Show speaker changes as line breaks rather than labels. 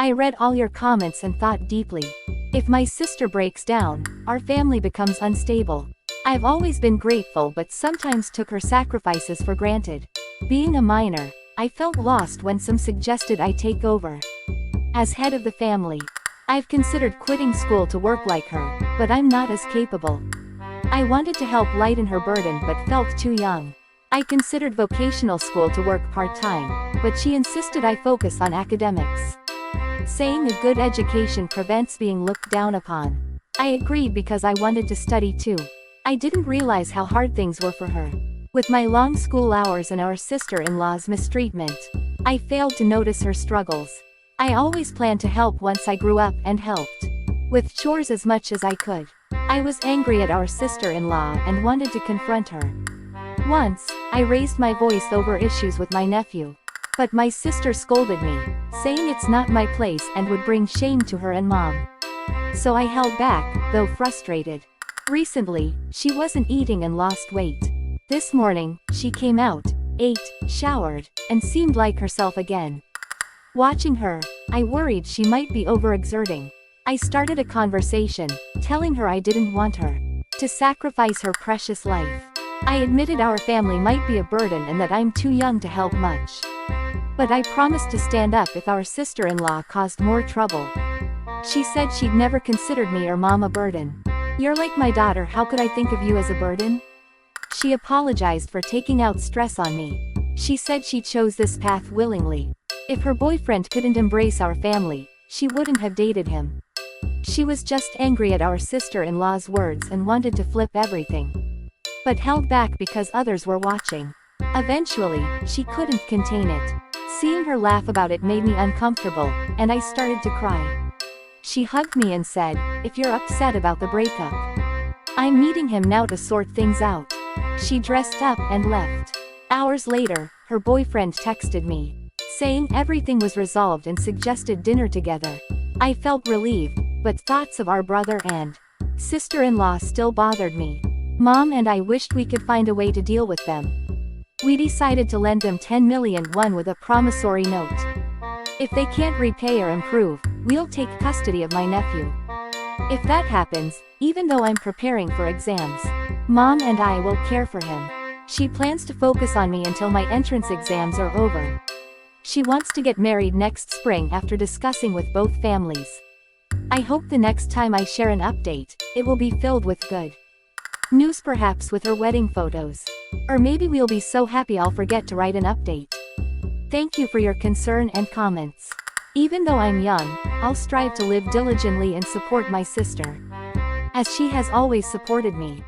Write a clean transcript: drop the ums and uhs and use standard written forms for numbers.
I read all your comments and thought deeply. If my sister breaks down, our family becomes unstable. I've always been grateful but sometimes took her sacrifices for granted. Being a minor, I felt lost when some suggested I take over. As head of the family, I've considered quitting school to work like her, but I'm not as capable. I wanted to help lighten her burden but felt too young. I considered vocational school to work part-time, but she insisted I focus on academics, saying a good education prevents being looked down upon. I agreed because I wanted to study too. I didn't realize how hard things were for her. With my long school hours and our sister-in-law's mistreatment, I failed to notice her struggles. I always planned to help once I grew up and helped with chores as much as I could. I was angry at our sister-in-law and wanted to confront her. Once, I raised my voice over issues with my nephew. But my sister scolded me, saying it's not my place and would bring shame to her and mom. So I held back, though frustrated. Recently, she wasn't eating and lost weight. This morning, she came out, ate, showered, and seemed like herself again. Watching her, I worried she might be overexerting. I started a conversation, telling her I didn't want her to sacrifice her precious life. I admitted our family might be a burden and that I'm too young to help much. But I promised to stand up if our sister-in-law caused more trouble. She said she'd never considered me or mom a burden. You're like my daughter, how could I think of you as a burden? She apologized for taking out stress on me. She said she chose this path willingly. If her boyfriend couldn't embrace our family, she wouldn't have dated him. She was just angry at our sister-in-law's words and wanted to flip everything, but held back because others were watching. Eventually, she couldn't contain it. Seeing her laugh about it made me uncomfortable, and I started to cry. She hugged me and said, "If you're upset about the breakup, I'm meeting him now to sort things out." She dressed up and left. Hours later, her boyfriend texted me, saying everything was resolved and suggested dinner together. I felt relieved, but thoughts of our brother and sister-in-law still bothered me. Mom and I wished we could find a way to deal with them. We decided to lend them 10 million won with a promissory note. If they can't repay or improve, we'll take custody of my nephew. If that happens, even though I'm preparing for exams, Mom and I will care for him. She plans to focus on me until my entrance exams are over. She wants to get married next spring after discussing with both families. I hope the next time I share an update, it will be filled with good news, perhaps with her wedding photos. Or maybe we'll be so happy I'll forget to write an update. Thank you for your concern and comments. Even though I'm young, I'll strive to live diligently and support my sister, as she has always supported me.